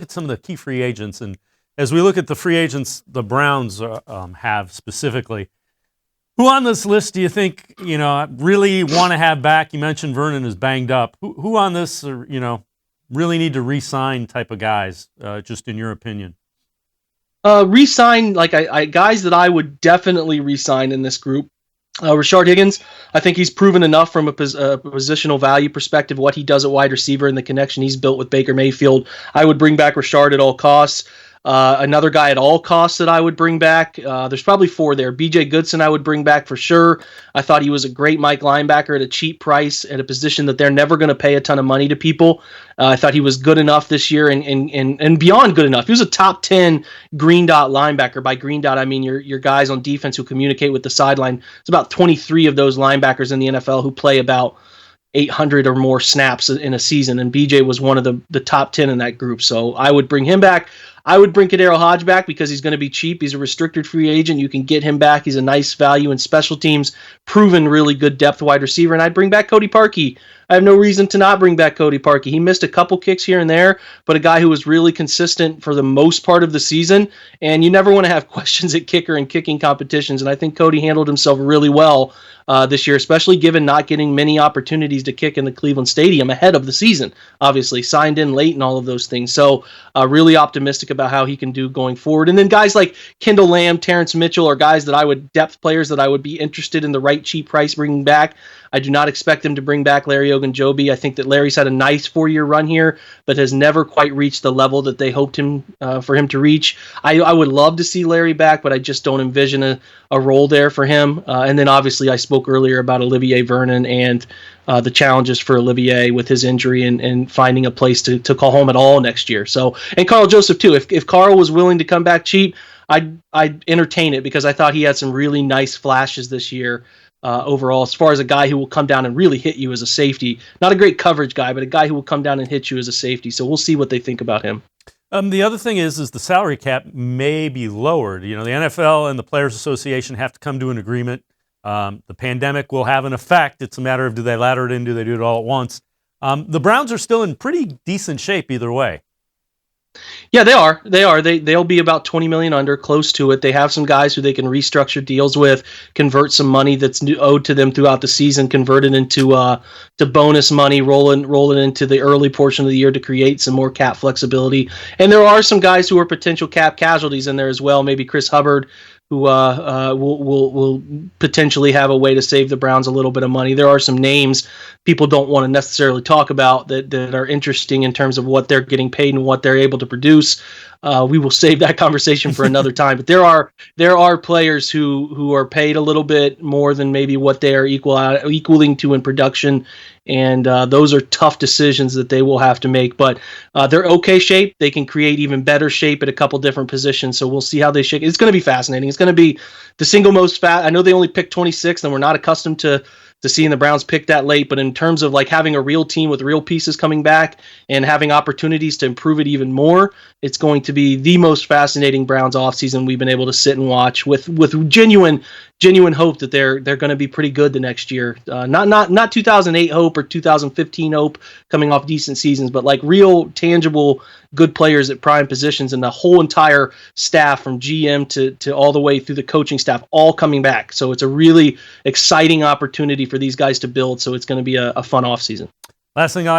at some of the key free agents, and as we look at the free agents the Browns have specifically, who on this list do you think really want to have back? You mentioned Vernon is banged up. Who on this really need to re-sign type of guys? Just in your opinion, re-sign guys that I would definitely re-sign in this group. Rashard Higgins, I think he's proven enough from a positional value perspective, what he does at wide receiver and the connection he's built with Baker Mayfield. I would bring back Rashard at all costs. Another guy at all costs that I would bring back, there's probably four there. B.J. Goodson I would bring back for sure. I thought he was a great Mike linebacker at a cheap price at a position that they're never going to pay a ton of money to people. I thought he was good enough this year and beyond good enough. He was a top 10 green dot linebacker. By green dot, I mean your guys on defense who communicate with the sideline. It's about 23 of those linebackers in the NFL who play about 800 or more snaps in a season, and BJ was one of the top 10 in that group. So I would bring him back. I would bring Kadero Hodge back because he's going to be cheap. He's a restricted free agent. You can get him back. He's a nice value in special teams, proven really good depth wide receiver. And I'd bring back Cody Parkey. I have no reason to not bring back Cody Parkey. He missed a couple kicks here and there, but a guy who was really consistent for the most part of the season. And you never want to have questions at kicker and kicking competitions. And I think Cody handled himself really well this year, especially given not getting many opportunities to kick in the Cleveland Stadium ahead of the season. Obviously, signed in late and all of those things. So really optimistic about how he can do going forward. And then guys like Kendall Lamb, Terrence Mitchell are guys that depth players that I would be interested in the right cheap price bringing back. I do not expect them to bring back Larry Ogunjobi. I think that Larry's had a nice 4-year run here, but has never quite reached the level that they hoped for him to reach. I would love to see Larry back, but I just don't envision a role there for him. And then obviously I spoke earlier about Olivier Vernon and the challenges for Olivier with his injury and finding a place to call home at all next year. So, and Carl Joseph too. If Carl was willing to come back cheap, I'd entertain it because I thought he had some really nice flashes this year. Overall, as far as a guy who will come down and really hit you as a safety. Not a great coverage guy, but a guy who will come down and hit you as a safety. So we'll see what they think about him. The other thing is the salary cap may be lowered. The NFL and the Players Association have to come to an agreement. The pandemic will have an effect. It's a matter of do they ladder it in, do they do it all at once? The Browns are still in pretty decent shape either way. Yeah, they are. They'll be about $20 million under, close to it. They have some guys who they can restructure deals with, convert some money that's owed to them throughout the season, convert it into to bonus money, roll it into the early portion of the year to create some more cap flexibility. And there are some guys who are potential cap casualties in there as well. Maybe Chris Hubbard, who will potentially have a way to save the Browns a little bit of money. There are some names people don't want to necessarily talk about that are interesting in terms of what they're getting paid and what they're able to produce. We will save that conversation for another time. But there are players who are paid a little bit more than maybe what they are equaling to in production. And those are tough decisions that they will have to make. But they're okay shape. They can create even better shape at a couple different positions. So we'll see how they shake. It's going to be fascinating. It's going to be the single most I know they only picked 26th, and we're not accustomed to seeing the Browns pick that late. But in terms of like having a real team with real pieces coming back and having opportunities to improve it even more, it's going to be the most fascinating Browns offseason we've been able to sit and watch with genuine hope that they're going to be pretty good the next year. Not 2008 hope or 2015 hope coming off decent seasons, but like real tangible good players at prime positions, and the whole entire staff from GM to all the way through the coaching staff all coming back. So it's a really exciting opportunity for these guys to build. So it's going to be a fun offseason. Last thing